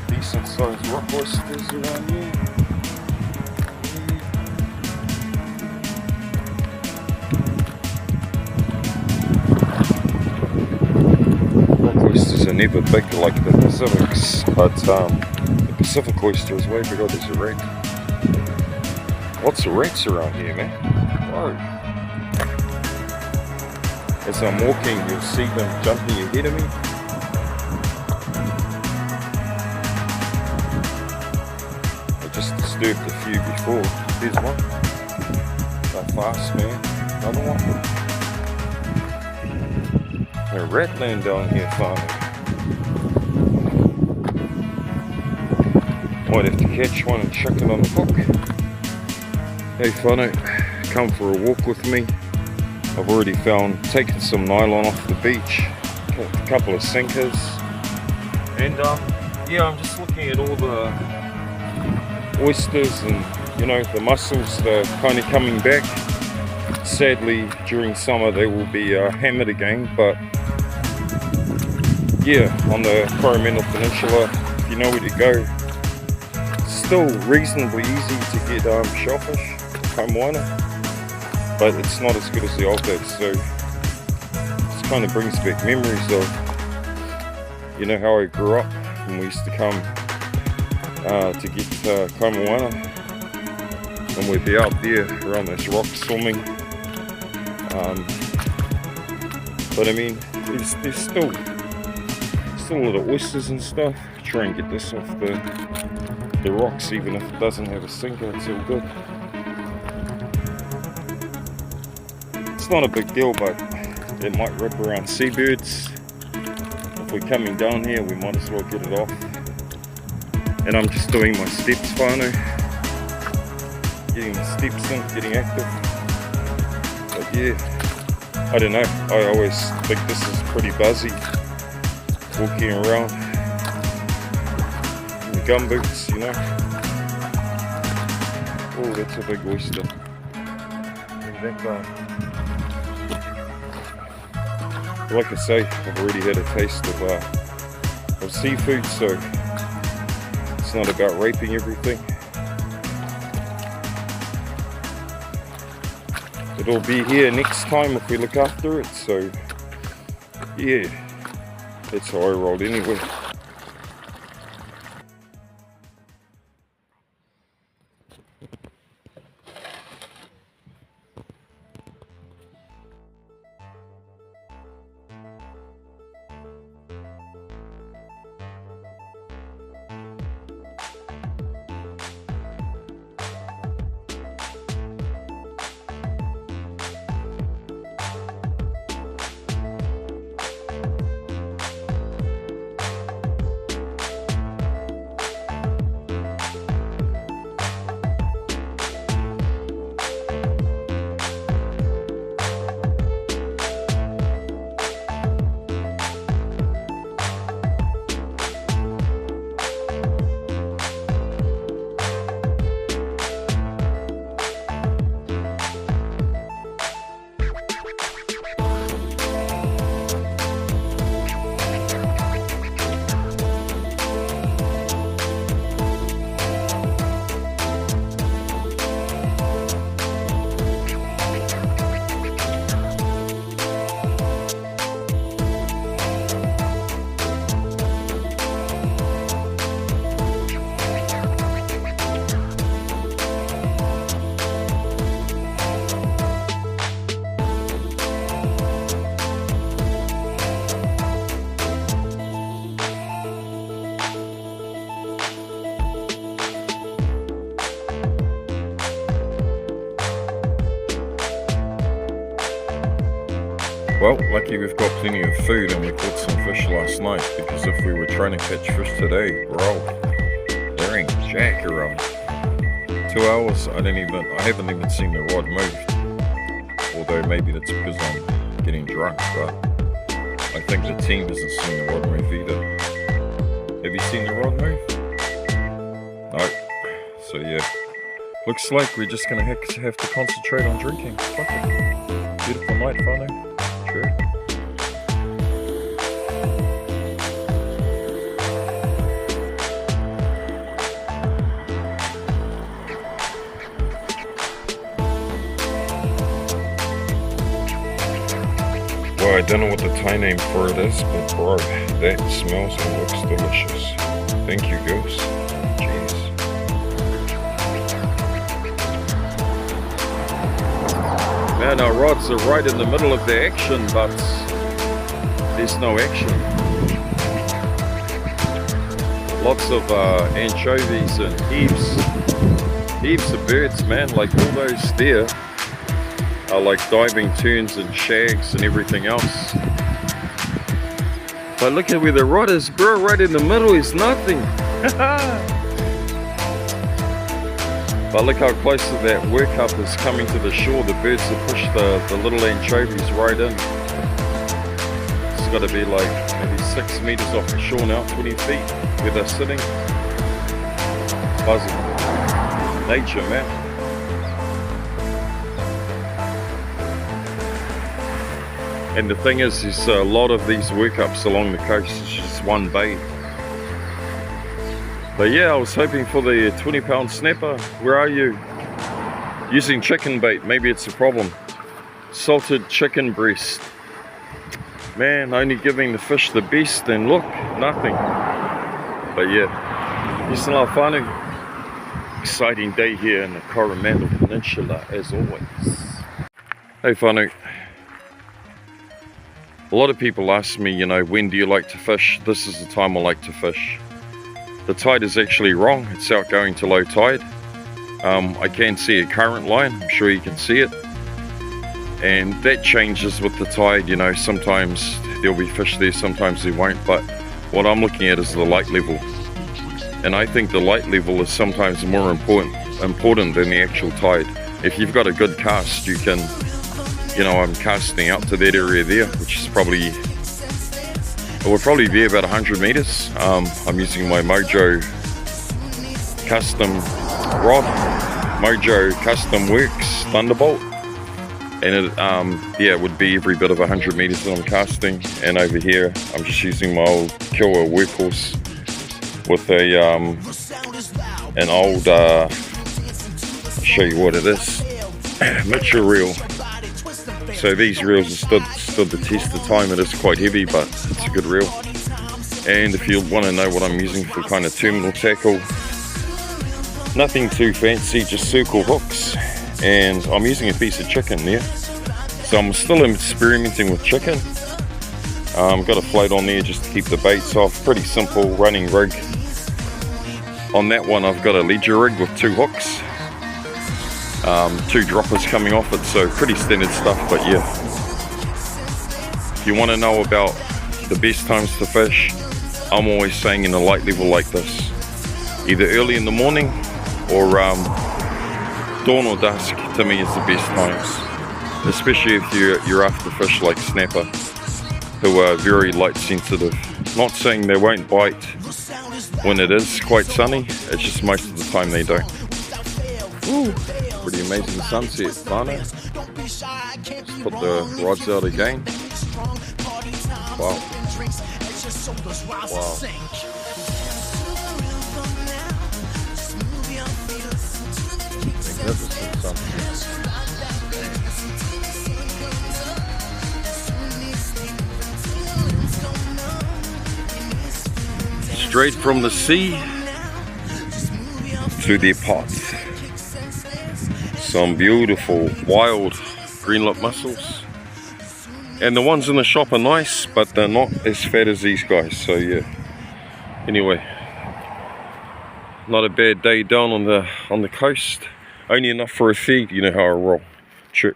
decent sized rock oysters around here. Oysters are never big like the Pacifics, but the Pacific oyster is way bigger. There's a rat. Lots of rats around here, man. Whoa. As I'm walking, you'll see them jumping ahead of me. I just disturbed a few before. There's one. They're fast, man. Another one. A ratland down here, farming. Might have to catch one and chuck it on the hook. Hey whānau, come for a walk with me. I've already taken some nylon off the beach, a couple of sinkers, and yeah, I'm just looking at all the oysters and the mussels. They're kind of coming back. Sadly, during summer they will be hammered again, but yeah, on the Coromandel Peninsula, if you know where to go, it's still reasonably easy to get shellfish, kaimoana, but it's not as good as the old days. So this kind of brings back memories of how I grew up when we used to come to get kaimoana, and we'd be out there around those rocks swimming. But I mean, there's still a lot of oysters and stuff. Try and get this off the rocks, even if it doesn't have a sinker, it's all good. It's not a big deal, but it might rip around seabirds. If we're coming down here, we might as well get it off. And I'm just doing my steps, whānau. Getting the steps in, getting active. But yeah, I don't know, I always think this is pretty buzzy. Walking around in the gumboots, Oh, that's a big oyster. Look at that guy. Like I say, I've already had a taste of seafood, so it's not about raping everything. It'll be here next time if we look after it, so yeah. That's how I rolled anyway. Well, lucky we've got plenty of food and we caught some fish last night, because if we were trying to catch fish today, bro, there ain't jack around. 2 hours, I haven't even seen the rod moved. Although maybe that's because I'm getting drunk, but I think the team hasn't seen the rod move either. Have you seen the rod move? No. So yeah, looks like we're just gonna have to concentrate on drinking. Fuck it. Beautiful night, whānau. Sure. Oh, I don't know what the Thai name for it is, but bro, that smells and looks delicious. Thank you, Goose. Jeez. Man, our rods are right in the middle of the action, but there's no action. Lots of anchovies and heaps of birds, man. Like all those there are like diving terns and shags and everything else. But look at where the rod is, bro. Right in the middle is nothing. But look how close to that workup is coming to the shore. The birds have pushed the little anchovies right in. It's got to be like maybe 6 meters off the shore now, 20 feet where they're sitting. Buzzing. Nature, man. And the thing is, there's a lot of these workups along the coast. It's just one bay. But yeah, I was hoping for the 20-pound snapper. Where are you? Using chicken bait, maybe it's a problem. Salted chicken breast. Man, only giving the fish the best, and look, nothing. But yeah, Eastern Laufanu. Exciting day here in the Coromandel Peninsula, as always. Hey whānau. A lot of people ask me, you know, when do you like to fish? This is the time I like to fish. The tide is actually wrong. It's out going to low tide. I can see a current line. I'm sure you can see it. And that changes with the tide, you know. Sometimes there'll be fish there, sometimes there won't. But what I'm looking at is the light level. And I think the light level is sometimes more important than the actual tide. If you've got a good cast, you can, you know, I'm casting up to that area there, which is probably, it will probably be about 100 meters. I'm using my Mojo custom rod, Mojo Custom Works Thunderbolt, and it, yeah, it would be every bit of 100 meters that I'm casting. And over here, I'm just using my old Kiowa Workhorse with a an old, I'll show you what it is, Mitchell reel. So these reels have stood the test of time. It is quite heavy, but it's a good reel. And if you want to know what I'm using for kind of terminal tackle, nothing too fancy, just circle hooks. And I'm using a piece of chicken there. So I'm still experimenting with chicken. Got a float on there just to keep the baits off. Pretty simple running rig. On that one I've got a ledger rig with 2 hooks. 2 droppers coming off it, so pretty standard stuff. But yeah, if you want to know about the best times to fish, I'm always saying in a light level like this, either early in the morning or dawn or dusk, to me is the best times, especially if you're after fish like snapper, who are very light sensitive. Not saying they won't bite when it is quite sunny, it's just most of the time they don't. Ooh. Pretty amazing sunset, whānau. Let's put the rods out again. Wow. Wow. Magnificent sunset. Straight from the sea to the pot. Some beautiful wild green lip mussels, and the ones in the shop are nice, but they're not as fat as these guys. So yeah, anyway, not a bad day down on the coast, only enough for a feed. You know how I roll. Check.